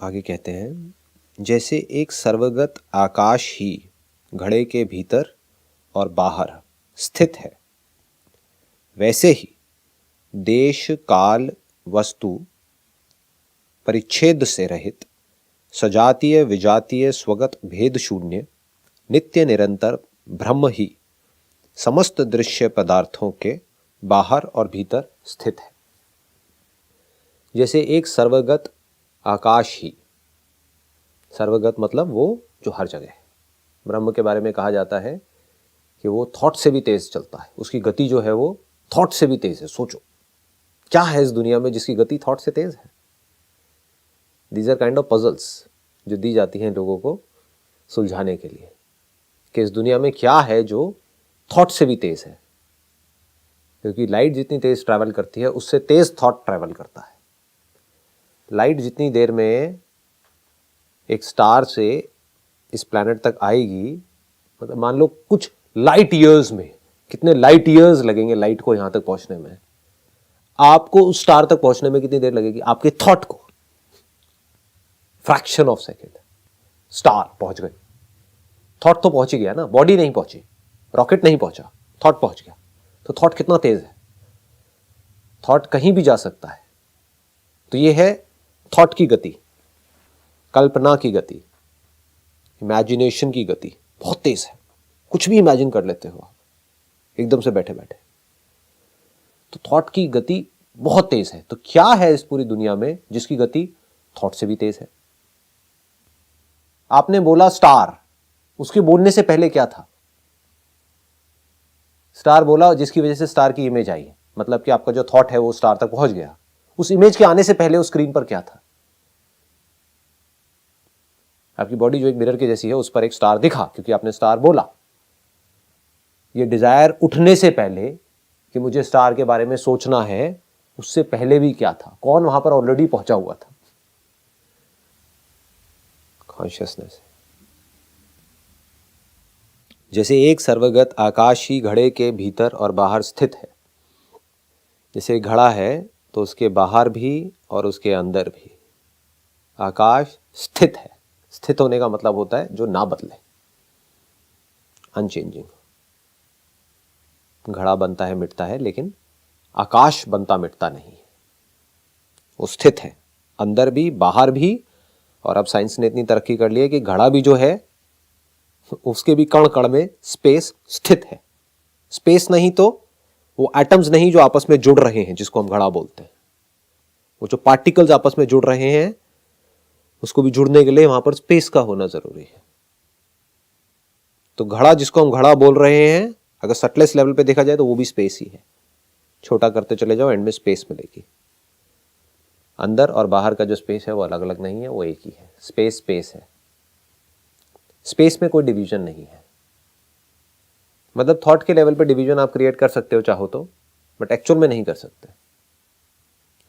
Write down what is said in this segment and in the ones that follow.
आगे कहते हैं, जैसे एक सर्वगत आकाश ही घड़े के भीतर और बाहर स्थित है, वैसे ही देश काल वस्तु परिच्छेद से रहित, सजातीय विजातीय स्वगत भेद शून्य, नित्य निरंतर ब्रह्म ही समस्त दृश्य पदार्थों के बाहर और भीतर स्थित है। जैसे एक सर्वगत आकाश ही, सर्वगत मतलब वो जो हर जगह है। ब्रह्म के बारे में कहा जाता है कि वो थॉट से भी तेज चलता है, उसकी गति जो है वो थॉट से भी तेज है। सोचो क्या है इस दुनिया में जिसकी गति थॉट से तेज है। These are kind of puzzles जो दी जाती हैं लोगों को सुलझाने के लिए कि इस दुनिया में क्या है जो थॉट से भी तेज है, क्योंकि लाइट जितनी तेज ट्रैवल करती है उससे तेज थॉट ट्रैवल करता है। लाइट जितनी देर में एक स्टार से इस प्लैनेट तक आएगी, मतलब मान लो कुछ लाइट ईयर्स में, कितने लाइट ईयर्स लगेंगे लाइट को यहां तक पहुंचने में, आपको उस स्टार तक पहुंचने में कितनी देर लगेगी? आपके थॉट को फ्रैक्शन ऑफ सेकेंड स्टार पहुंच गए। थॉट तो पहुंच ही गया ना, बॉडी नहीं पहुंची, रॉकेट नहीं पहुंचा, थॉट पहुंच गया। तो थॉट कितना तेज है, थॉट कहीं भी जा सकता है। तो ये है थॉट की गति, कल्पना की गति, इमेजिनेशन की गति बहुत तेज है। कुछ भी इमेजिन कर लेते हो आप एकदम से बैठे बैठे। तो थॉट की गति बहुत तेज है। तो क्या है इस पूरी दुनिया में जिसकी गति थॉट से भी तेज है? आपने बोला स्टार, उसके बोलने से पहले क्या था? स्टार बोला जिसकी वजह से स्टार की इमेज आई, मतलब कि आपका जो थॉट है वो स्टार तक पहुंच गया। उस इमेज के आने से पहले उस स्क्रीन पर क्या था? आपकी बॉडी जो एक मिरर के जैसी है, उस पर एक स्टार दिखा क्योंकि आपने स्टार बोला। ये डिजायर उठने से पहले कि मुझे स्टार के बारे में सोचना है, उससे पहले भी क्या था? कौन वहां पर ऑलरेडी पहुंचा हुआ था? कॉन्शियसनेस। जैसे एक सर्वगत आकाश ही घड़े के भीतर और बाहर स्थित है। जैसे घड़ा है तो उसके बाहर भी और उसके अंदर भी आकाश स्थित है। स्थित होने का मतलब होता है जो ना बदले, अनचेंजिंग। घड़ा बनता है मिटता है, लेकिन आकाश बनता मिटता नहीं है, वो स्थित है अंदर भी बाहर भी। और अब साइंस ने इतनी तरक्की कर ली है कि घड़ा भी जो है उसके भी कण कण में स्पेस स्थित है। स्पेस नहीं तो वो एटम्स नहीं जो आपस में जुड़ रहे हैं, जिसको हम घड़ा बोलते हैं, वो जो पार्टिकल्स आपस में जुड़ रहे हैं, उसको भी जुड़ने के लिए वहां पर स्पेस का होना जरूरी है। तो घड़ा जिसको हम घड़ा बोल रहे हैं, अगर सटलेस लेवल पे देखा जाए तो वो भी स्पेस ही है। छोटा करते चले जाओ, एंड में स्पेस मिलेगी। अंदर और बाहर का जो स्पेस है वो अलग अलग नहीं है, वो एक ही है। स्पेस स्पेस है, स्पेस में कोई डिवीजन नहीं है। मतलब थॉट के लेवल पे डिवीजन आप क्रिएट कर सकते हो चाहो तो, बट एक्चुअल में नहीं कर सकते।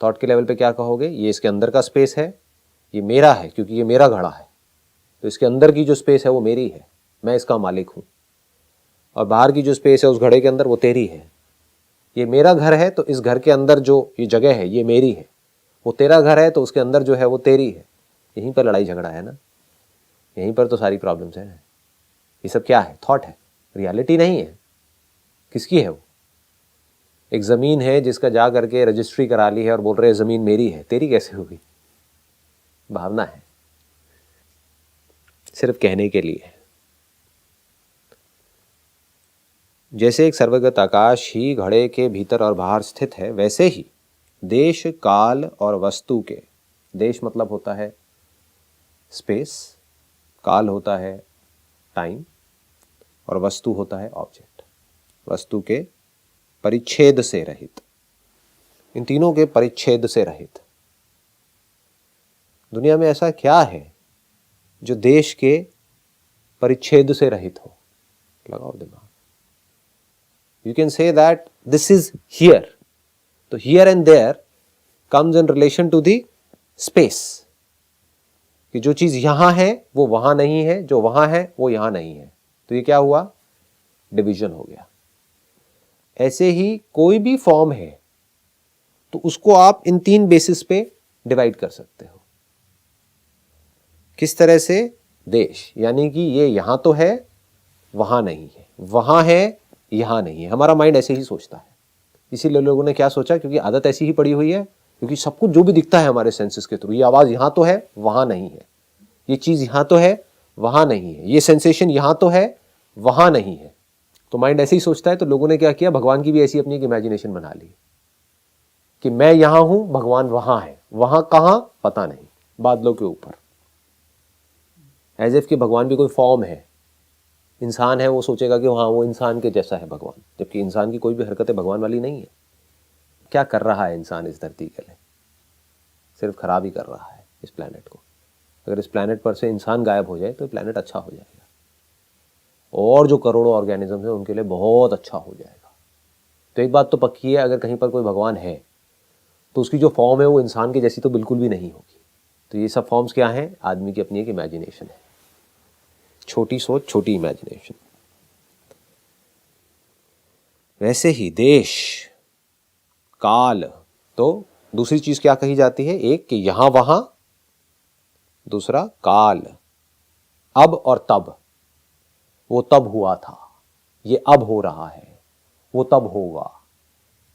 थॉट के लेवल पे क्या कहोगे? ये इसके अंदर का स्पेस है, ये मेरा है क्योंकि ये मेरा घड़ा है, तो इसके अंदर की जो स्पेस है वो मेरी है, मैं इसका मालिक हूं। और बाहर की जो स्पेस है उस घड़े के अंदर वो तेरी है। ये मेरा घर है तो इस घर के अंदर जो ये जगह है ये मेरी है। वो तेरा घर है तो उसके अंदर जो है वो तेरी है। यहीं पर लड़ाई झगड़ा है ना, यहीं पर तो सारी प्रॉब्लम्स हैं। ये सब क्या है? थॉट है, रियलिटी नहीं है। किसकी है वो? एक जमीन है जिसका जा करके रजिस्ट्री करा ली है और बोल रहे हैं जमीन मेरी है। तेरी कैसे होगी? भावना है, सिर्फ कहने के लिए। जैसे एक सर्वगत आकाश ही घड़े के भीतर और बाहर स्थित है, वैसे ही देश काल और वस्तु के, देश मतलब होता है स्पेस, काल होता है टाइम, और वस्तु होता है ऑब्जेक्ट। वस्तु के परिच्छेद से रहित, इन तीनों के परिच्छेद से रहित। दुनिया में ऐसा क्या है जो देश के परिच्छेद से रहित हो? लगाओ दिमाग। You can say that this is here, तो here and there comes in relation to the space, कि जो चीज यहां है वो वहां नहीं है, जो वहां है वो यहां नहीं है। तो ये क्या हुआ? डिवीजन हो गया। ऐसे ही कोई भी फॉर्म है तो उसको आप इन तीन बेसिस पे डिवाइड कर सकते हो। किस तरह से? देश, यानी कि ये यहां तो है वहां नहीं है, वहां है यहां नहीं है। हमारा माइंड ऐसे ही सोचता है। इसीलिए लोगों ने क्या सोचा, क्योंकि आदत ऐसी ही पड़ी हुई है, क्योंकि सब कुछ जो भी दिखता है हमारे सेंसेस के थ्रू, ये आवाज यहां तो है वहां नहीं है, ये चीज यहां तो है वहां नहीं है, ये सेंसेशन यहां तो है वहां नहीं है, तो माइंड ऐसे ही सोचता है। तो लोगों ने क्या किया, भगवान की भी ऐसी अपनी एक इमेजिनेशन बना ली कि मैं यहां हूं, भगवान वहां है, वहां कहां पता नहीं, बादलों के ऊपर। एज इफ कि भगवान भी कोई फॉर्म है, इंसान है, वो सोचेगा कि हाँ वो इंसान के जैसा है भगवान, जबकि इंसान की कोई भी हरकतें भगवान वाली नहीं है। क्या कर रहा है इंसान इस धरती के लिए? सिर्फ खराब ही कर रहा है इस प्लैनेट को। अगर इस प्लैनेट पर से इंसान गायब हो जाए तो प्लैनेट अच्छा हो जाएगा, और जो करोड़ों ऑर्गेनिज्म है उनके लिए बहुत अच्छा हो जाएगा। तो एक बात तो पक्की है, अगर कहीं पर कोई भगवान है तो उसकी जो फॉर्म है वो इंसान की जैसी तो बिल्कुल भी नहीं होगी। तो ये सब फॉर्म्स क्या हैं? आदमी की अपनी एक इमेजिनेशन है, छोटी सोच, छोटी इमेजिनेशन। वैसे ही देश, काल, तो दूसरी चीज क्या कही जाती है? एक कि यहां वहां, दूसरा काल, अब और तब। वो तब हुआ था, ये अब हो रहा है, वो तब होगा।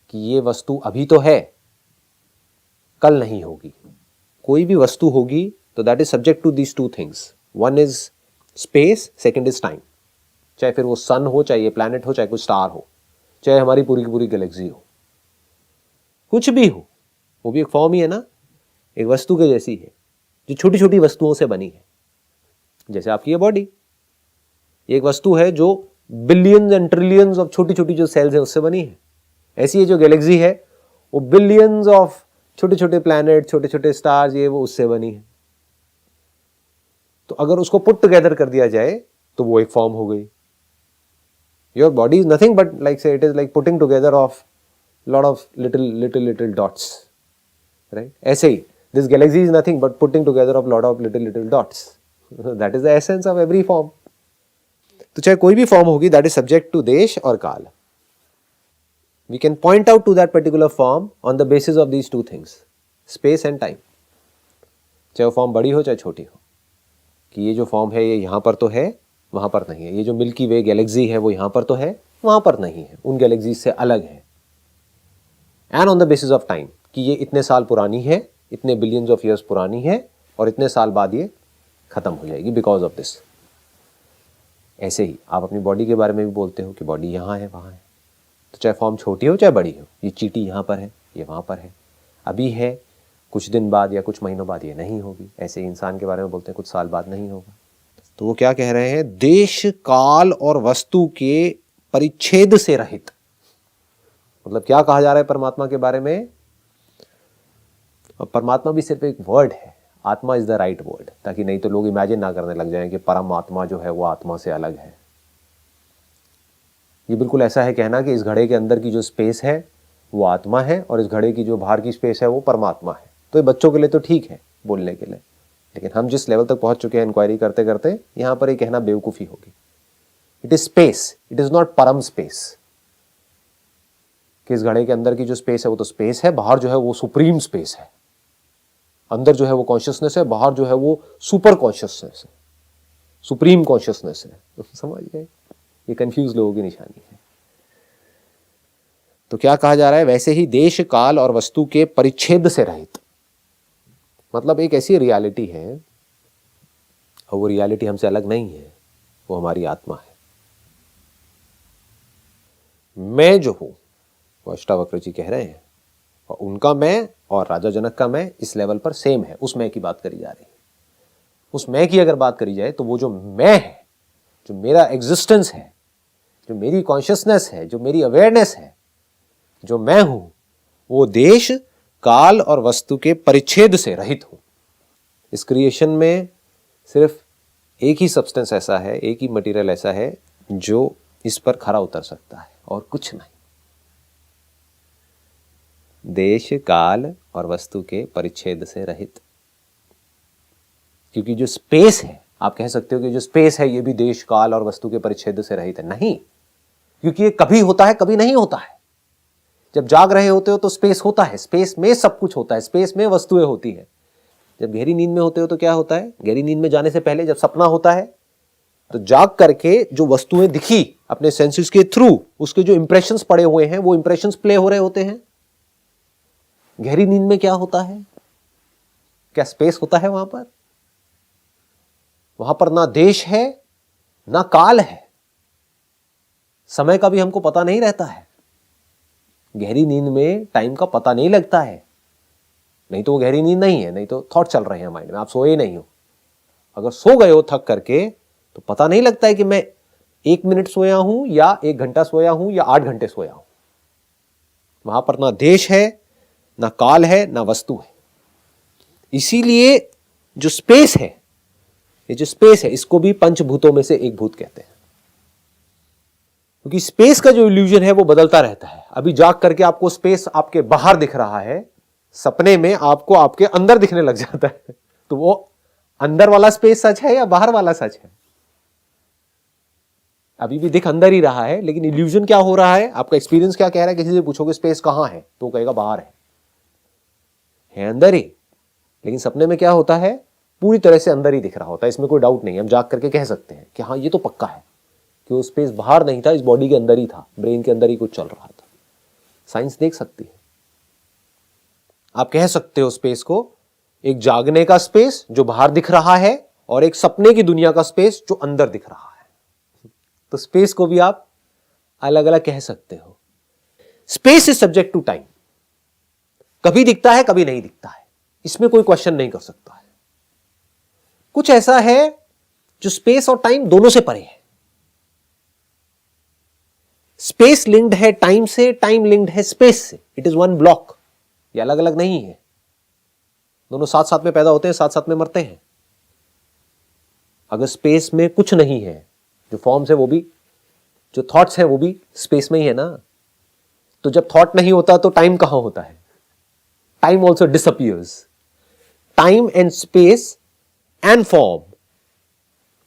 कि ये वस्तु अभी तो है, कल नहीं होगी। कोई भी वस्तु होगी तो that is subject to these two things, one is space, second is time. चाहे फिर वो सन हो, चाहे ये प्लैनेट हो, चाहे कोई स्टार हो, चाहे हमारी पूरी की पूरी गैलेक्सी हो, कुछ भी हो, वो भी एक फॉर्म ही है ना, एक वस्तु के जैसी है, जो छोटी छोटी वस्तुओं से बनी है। जैसे आपकी ये बॉडी एक वस्तु है जो बिलियंस एंड ट्रिलियंस ऑफ छोटी छोटी जो सेल्स है उससे बनी है। ऐसी ये जो गैलेक्सी है वो बिलियंस ऑफ छोटे छोटे प्लैनेट, छोटे छोटे स्टार्स, ये वो उससे बनी है। तो अगर उसको पुट टुगेदर कर दिया जाए तो वो एक फॉर्म हो गई। Your body is nothing but like say it is like putting together of lot of little dots, right? ऐसे ही this galaxy is nothing but putting together of lot of little dots, that is the essence of every form. तो चाहे कोई भी form होगी, that is subject to देश और काल। We can point out to that particular form on the basis of these two things, space and time. चाहे वो फॉर्म बड़ी हो चाहे छोटी हो, कि ये जो फॉर्म है ये यहाँ पर तो है वहाँ पर नहीं है, ये जो मिल्की वे गैलेक्सी है वो यहाँ पर तो है वहाँ पर नहीं है, उन गैलेक्सी से अलग है। And on the basis of time, कि ये इतने साल पुरानी है, इतने बिलियंस ऑफ ईयर्स पुरानी है, और इतने साल बाद ये खत्म हो जाएगी बिकॉज ऑफ दिस। ऐसे ही आप अपनी बॉडी के बारे में भी बोलते हो कि बॉडी यहाँ है वहाँ है। तो चाहे फॉर्म छोटी हो चाहे बड़ी हो, ये चींटी यहाँ पर है, ये वहाँ पर है, अभी है, कुछ दिन बाद या कुछ महीनों बाद ये नहीं होगी। ऐसे ही इंसान के बारे में बोलते हैं कुछ साल बाद नहीं होगा। तो वो क्या कह रहे हैं? देश, काल और वस्तु के परिच्छेद से रहित। मतलब क्या कहा जा रहा है परमात्मा के बारे में? परमात्मा भी सिर्फ एक वर्ड है, आत्मा इज द राइट वर्ड, ताकि नहीं तो लोग इमेजिन ना करने लग जाएं कि परमात्मा जो है वो आत्मा से अलग है। ये बिल्कुल ऐसा है कहना कि इस घड़े के अंदर की जो स्पेस है वो आत्मा है और इस घड़े की जो बाहर की स्पेस है वो परमात्मा है। तो ये बच्चों के लिए तो ठीक है बोलने के लिए, लेकिन हम जिस लेवल तक पहुंच चुके हैं इंक्वायरी करते करते, यहां पर ये कहना बेवकूफ़ी होगी। It is space, it is not परम स्पेस। कि इस घड़े के अंदर की जो स्पेस है वो तो स्पेस है, बाहर जो है वो सुप्रीम स्पेस है। अंदर जो है वो कॉन्शियसनेस है, बाहर जो है वो सुपर कॉन्शियसनेस है, सुप्रीम कॉन्शियसनेस है। समझ गए? ये कंफ्यूज लोगों की निशानी है। तो क्या कहा जा रहा है? वैसे ही देश, काल और वस्तु के परिच्छेद से रहित। मतलब एक ऐसी रियलिटी है, और वो रियलिटी हमसे अलग नहीं है, वो हमारी आत्मा है। मैं जो हूं, वो अष्टावक्र जी कह रहे हैं, और उनका मैं और राजा जनक का मैं इस लेवल पर सेम है। उस मैं की बात करी जा रही है। उस मैं की अगर बात करी जाए तो वो जो मैं है, जो मेरा एग्जिस्टेंस है, जो मेरी कॉन्शियसनेस है, जो मेरी अवेयरनेस है, जो मैं हूं, वो देश, काल और वस्तु के परिच्छेद से रहित हूं। इस क्रिएशन में सिर्फ एक ही सब्सटेंस ऐसा है, एक ही मटेरियल ऐसा है जो इस पर खरा उतर सकता है, और कुछ नहीं। देश, काल और वस्तु के परिच्छेद से रहित। क्योंकि जो स्पेस है, आप कह सकते हो कि जो स्पेस है ये भी देश, काल और वस्तु के परिच्छेद से रहित है। नहीं, क्योंकि ये कभी होता है कभी नहीं होता है। जब जाग रहे होते हो तो स्पेस होता है, स्पेस में सब कुछ होता है, स्पेस में वस्तुएं होती है। जब गहरी नींद में होते हो तो क्या होता है, गहरी नींद में जाने से पहले जब सपना होता है तो जाग करके जो वस्तुएं दिखी अपने सेंसेस के थ्रू, उसके जो इंप्रेशंस पड़े हुए हैं वो इंप्रेशंस प्ले हो रहे होते हैं। गहरी नींद में क्या होता है, क्या स्पेस होता है वहां पर? वहां पर ना देश है ना काल है, समय का भी हमको पता नहीं रहता है। गहरी नींद में टाइम का पता नहीं लगता है, नहीं तो वो गहरी नींद नहीं है, नहीं तो थॉट चल रहे हैं माइंड में, आप सोए नहीं हो। अगर सो गए हो थक करके तो पता नहीं लगता है कि मैं 1 मिनट सोया हूं या 1 घंटा सोया हूं या 8 घंटे सोया हूं। वहां पर ना देश है ना काल है ना वस्तु है। इसीलिए जो स्पेस है, ये जो स्पेस है इसको भी पंचभूतों में से एक भूत कहते हैं, क्योंकि स्पेस का जो इल्यूजन है वो बदलता रहता है। अभी जाग करके आपको स्पेस आपके बाहर दिख रहा है, सपने में आपको आपके अंदर दिखने लग जाता है। तो वो अंदर वाला स्पेस सच है या बाहर वाला सच है? अभी भी दिख अंदर ही रहा है, लेकिन इल्यूजन क्या हो रहा है, आपका एक्सपीरियंस क्या कह रहा है? किसी से पूछोगे स्पेस कहां है तो वो कहेगा बाहर है अंदर ही। लेकिन सपने में क्या होता है, पूरी तरह से अंदर ही दिख रहा होता है, इसमें कोई डाउट नहीं है। हम जाग करके कह सकते हैं कि हाँ ये तो पक्का है कि वो स्पेस बाहर नहीं था, इस बॉडी के अंदर ही था, ब्रेन के अंदर ही कुछ चल रहा था। साइंस देख सकती है। आप कह सकते हो स्पेस को एक जागने का स्पेस जो बाहर दिख रहा है और एक सपने की दुनिया का स्पेस जो अंदर दिख रहा है। तो स्पेस को भी आप अलग अलग कह सकते हो। Space is subject to time, कभी दिखता है कभी नहीं दिखता है, इसमें कोई क्वेश्चन नहीं कर सकता है। कुछ ऐसा है जो स्पेस और टाइम दोनों से परे है। स्पेस लिंक्ड है टाइम से, टाइम लिंक्ड है स्पेस से। इट इज वन ब्लॉक, ये अलग अलग नहीं है। दोनों साथ साथ में पैदा होते हैं, साथ साथ में मरते हैं। अगर स्पेस में कुछ नहीं है, जो फॉर्म्स है वो भी, जो थॉट्स हैं वो भी स्पेस में ही है ना। तो जब थॉट नहीं होता तो टाइम कहां होता है? Time also disappears. Time and space and form,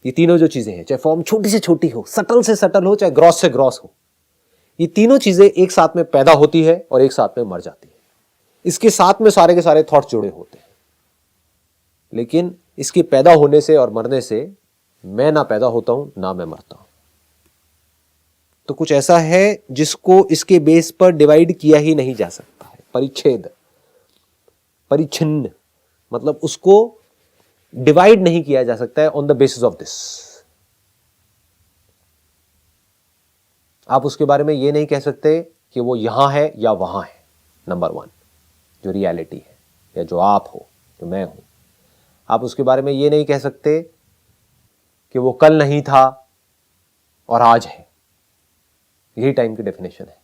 ये तीनों जो चीजें हैं, चाहे फॉर्म छोटी से छोटी हो, सटल से सटल हो, चाहे ग्रॉस से ग्रॉस हो, ये तीनों चीजें एक साथ में पैदा होती है और एक साथ में मर जाती है। इसके साथ में सारे के सारे थॉट्स जुड़े होते हैं। लेकिन इसके पैदा होने से और मरने से मैं ना पैदा होता हूं ना मैं मरता हूं। तो कुछ ऐसा है जिसको इसके बेस पर डिवाइड किया ही नहीं जा सकता है। परिच्छेद, परिच्छिन्न, मतलब उसको डिवाइड नहीं किया जा सकता है on the basis of this. आप उसके बारे में यह नहीं कह सकते कि वो यहां है या वहां है। नंबर 1 जो रियलिटी है, या जो आप हो, जो मैं हूं, आप उसके बारे में यह नहीं कह सकते कि वो कल नहीं था और आज है। यही टाइम की डेफिनेशन है।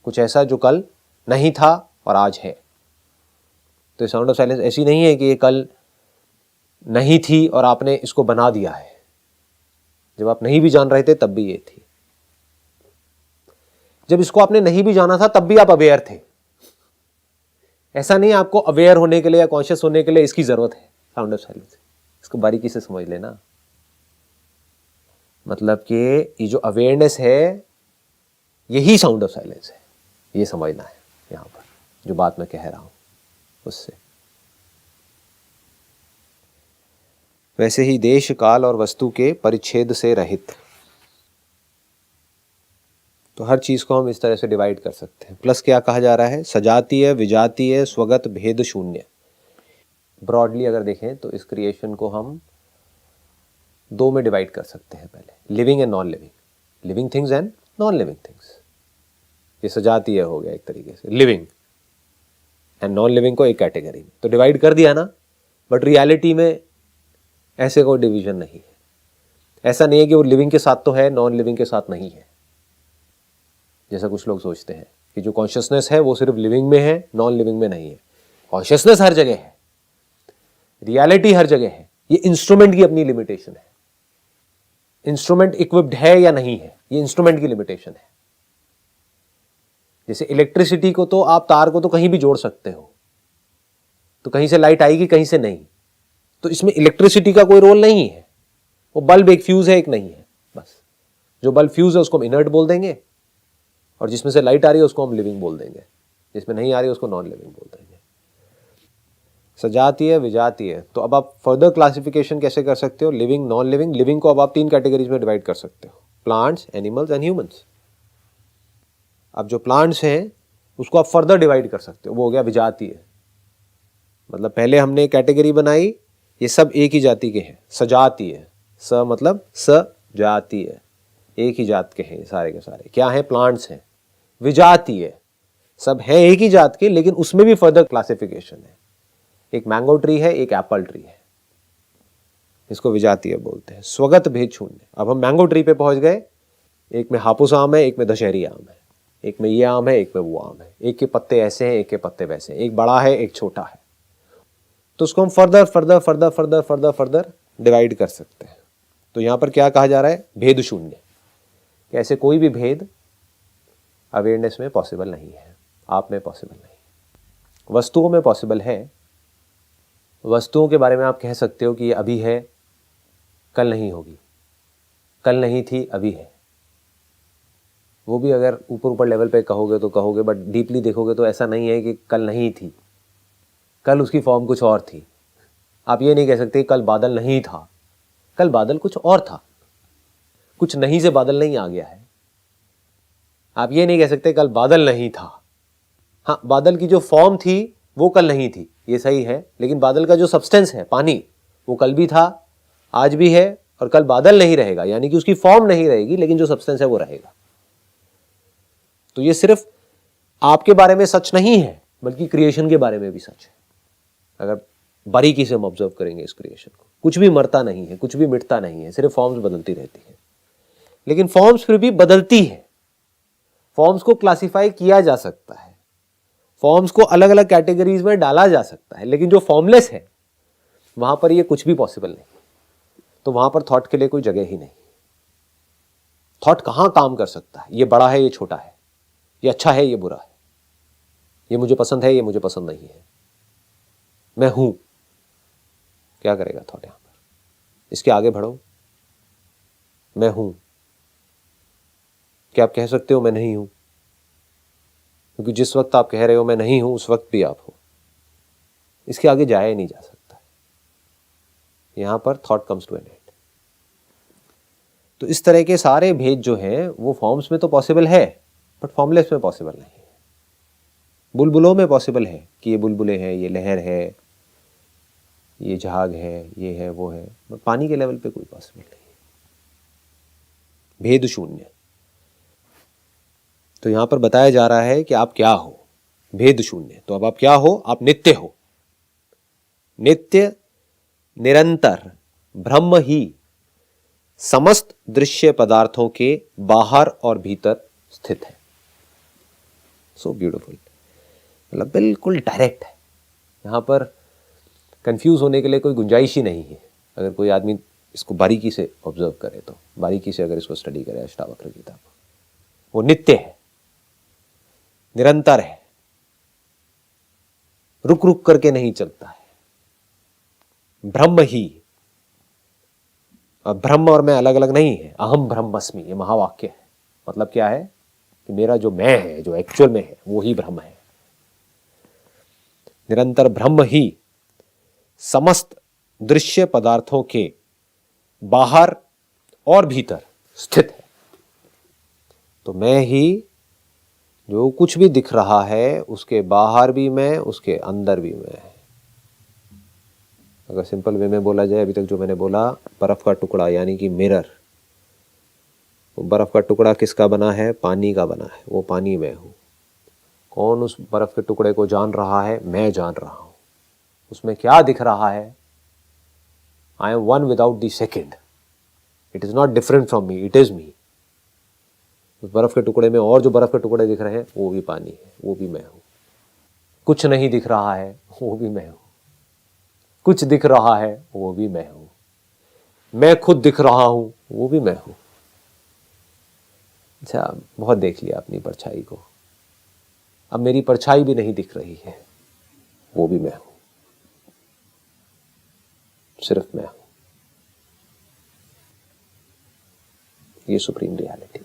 कुछ ऐसा जो कल नहीं था और आज है। तो साउंड ऑफ साइलेंस ऐसी नहीं है कि ये कल नहीं थी और आपने इसको बना दिया है। जब आप नहीं भी जान रहे थे तब भी ये थी। जब इसको आपने नहीं भी जाना था तब भी आप अवेयर थे। ऐसा नहीं आपको अवेयर होने के लिए या कॉन्शियस होने के लिए इसकी जरूरत है। साउंड ऑफ साइलेंस, इसको बारीकी से समझ लेना। मतलब कि ये जो अवेयरनेस है यही साउंड ऑफ साइलेंस है, ये समझना है यहां पर जो बात मैं कह रहा हूं उससे। वैसे ही देश, काल और वस्तु के परिच्छेद से रहित, तो हर चीज को हम इस तरह से डिवाइड कर सकते हैं। प्लस क्या कहा जा रहा है? सजातीय, विजातीय, स्वगत, भेद शून्य। ब्रॉडली अगर देखें तो इस क्रिएशन को हम 2 में डिवाइड कर सकते हैं। पहले living and non living, living things and non living things. ये सजातीय हो गया एक तरीके से, लिविंग एंड नॉन लिविंग को एक कैटेगरी में तो डिवाइड कर दिया ना। बट रियलिटी में ऐसे कोई डिवीजन नहीं है। ऐसा नहीं है कि वो लिविंग के साथ तो है, नॉन लिविंग के साथ नहीं है, जैसा कुछ लोग सोचते हैं कि जो कॉन्शियसनेस है वो सिर्फ लिविंग में है, नॉन लिविंग में नहीं है। कॉन्शियसनेस हर जगह है, रियलिटी हर जगह है। ये इंस्ट्रूमेंट की अपनी लिमिटेशन है। इंस्ट्रूमेंट इक्विप्ड है या नहीं है, ये इंस्ट्रूमेंट की लिमिटेशन है। जैसे इलेक्ट्रिसिटी को तो आप तार को तो कहीं भी जोड़ सकते हो, तो कहीं से लाइट आएगी कहीं से नहीं। तो इसमें इलेक्ट्रिसिटी का कोई रोल नहीं है। वो बल्ब एक फ्यूज है, एक नहीं है, बस। जो बल्ब फ्यूज है उसको हम इनर्ट बोल देंगे, और जिसमें से लाइट आ रही है उसको हम लिविंग बोल देंगे, जिसमें नहीं आ रही है उसको नॉन लिविंग बोल देंगे। सजातीय, विजातीय, तो अब आप फर्दर क्लासिफिकेशन कैसे कर सकते हो? Living, non living. लिविंग को अब आप 3 कैटेगरीज में डिवाइड कर सकते हो, प्लांट्स, एनिमल्स एंड ह्यूमंस। अब जो प्लांट्स हैं उसको आप फर्दर डिवाइड कर सकते हो, वो हो गया विजातीय। मतलब पहले हमने कैटेगरी बनाई, ये सब एक ही जाति के हैं। सजातीय, स मतलब सजातीय, एक ही जात के हैं ये सारे के सारे, क्या हैं? प्लांट्स हैं। विजातीय, सब हैं एक ही जात के, लेकिन उसमें भी फर्दर क्लासिफिकेशन है। एक मैंगो ट्री है, एक एप्पल ट्री है, इसको विजातीय बोलते हैं। स्वगत भेद शून्य। अब हम मैंगो ट्री पे पहुंच गए, एक में हापुस आम है, एक में दशहरी आम है, एक में ये आम है, एक में वो आम है, एक के पत्ते ऐसे हैं, एक के पत्ते वैसे हैं, एक बड़ा है, एक छोटा है। तो उसको हम further further further further further further divide कर सकते हैं। तो यहां पर क्या कहा जा रहा है? भेद शून्य। ऐसे कोई भी भेद अवेयरनेस में पॉसिबल नहीं है, आप में पॉसिबल नहीं। वस्तुओं में पॉसिबल है। वस्तुओं के बारे में आप कह सकते हो कि ये अभी है, कल नहीं होगी, कल नहीं थी, अभी है। वो भी अगर ऊपर ऊपर लेवल पे कहोगे तो कहोगे, बट डीपली देखोगे तो ऐसा नहीं है कि कल नहीं थी, कल उसकी फॉर्म कुछ और थी। आप ये नहीं कह सकते कल बादल नहीं था, कल बादल कुछ और था। कुछ नहीं से बादल नहीं आ गया है। आप ये नहीं कह सकते कल बादल नहीं था। हाँ, बादल की जो फॉर्म थी वो कल नहीं थी, ये सही है, लेकिन बादल का जो सब्सटेंस है, पानी, वो कल भी था, आज भी है, और कल बादल नहीं रहेगा, यानी कि उसकी फॉर्म नहीं रहेगी, लेकिन जो सब्सटेंस है वो रहेगा। तो ये सिर्फ आपके बारे में सच नहीं है, बल्कि क्रिएशन के बारे में भी सच है। अगर बारीकी से हम ऑब्जर्व करेंगे इस क्रिएशन को, कुछ भी मरता नहीं है, कुछ भी मिटता नहीं है, सिर्फ फॉर्म्स बदलती रहती है। लेकिन फॉर्म्स फिर भी बदलती है। फॉर्म्स को क्लासिफाई किया जा सकता है, फॉर्म्स को अलग अलग कैटेगरीज में डाला जा सकता है, लेकिन जो फॉर्मलेस है वहां पर ये कुछ भी पॉसिबल नहीं। तो वहां पर थॉट के लिए कोई जगह ही नहीं। थॉट कहां काम कर सकता है? ये बड़ा है, ये छोटा है, ये अच्छा है, ये बुरा है, ये मुझे पसंद है, ये मुझे पसंद नहीं है, मैं हूं। क्या करेगा थॉट यहां पर? इसके आगे बढ़ो, मैं हूं। क्या आप कह सकते हो मैं नहीं हूं? क्योंकि जिस वक्त आप कह रहे हो मैं नहीं हूं, उस वक्त भी आप हो। इसके आगे जाया ही नहीं जा सकता। यहां पर thought comes to an end. तो इस तरह के सारे भेद जो हैं वो फॉर्म्स में तो पॉसिबल है, बट फॉर्मलेस में पॉसिबल नहीं है। बुलबुलों में पॉसिबल है कि ये बुलबुले हैं, ये लहर है, ये झाग है, ये है, वो है, बट पानी के लेवल पे कोई पॉसिबल नहीं है। भेद शून्य। तो यहां पर बताया जा रहा है कि आप क्या हो? भेद शून्य। तो अब आप क्या हो? आप नित्य हो। नित्य, निरंतर ब्रह्म ही समस्त दृश्य पदार्थों के बाहर और भीतर स्थित है। सो ब्यूटीफुल, मतलब बिल्कुल डायरेक्ट है। यहां पर कंफ्यूज होने के लिए कोई गुंजाइश ही नहीं है। अगर कोई आदमी इसको बारीकी से ऑब्जर्व करे, तो बारीकी से अगर इसको स्टडी करे अष्टावक्र गीता को, वो नित्य है, निरंतर है, रुक रुक करके नहीं चलता है। ब्रह्म ही, अब ब्रह्म और मैं अलग अलग नहीं है। अहम ब्रह्मस्मि, ये महावाक्य है। मतलब क्या है कि मेरा जो मैं है, जो एक्चुअल में है, वो ही ब्रह्म है। निरंतर ब्रह्म ही समस्त दृश्य पदार्थों के बाहर और भीतर स्थित है। तो मैं ही, जो कुछ भी दिख रहा है उसके बाहर भी मैं, उसके अंदर भी मैं। अगर सिंपल वे में बोला जाए, अभी तक जो मैंने बोला, बर्फ का टुकड़ा यानी कि मिरर, वो बर्फ का टुकड़ा किसका बना है? पानी का बना है। वो पानी मैं हूं। कौन उस बर्फ के टुकड़े को जान रहा है? मैं जान रहा हूं। उसमें क्या दिख रहा है? I am one without the second. It is not different from me, it is me. उस बर्फ के टुकड़े में और जो बर्फ के टुकड़े दिख रहे हैं वो भी पानी है, वो भी मैं हूं। कुछ नहीं दिख रहा है, वो भी मैं हूं। कुछ दिख रहा है, वो भी मैं हूं। मैं खुद दिख रहा हूं, वो भी मैं हूं। अच्छा, बहुत देख लिया अपनी परछाई को, अब मेरी परछाई भी नहीं दिख रही है, वो भी मैं हूं। सिर्फ मैं हूं। ये सुप्रीम रियलिटी।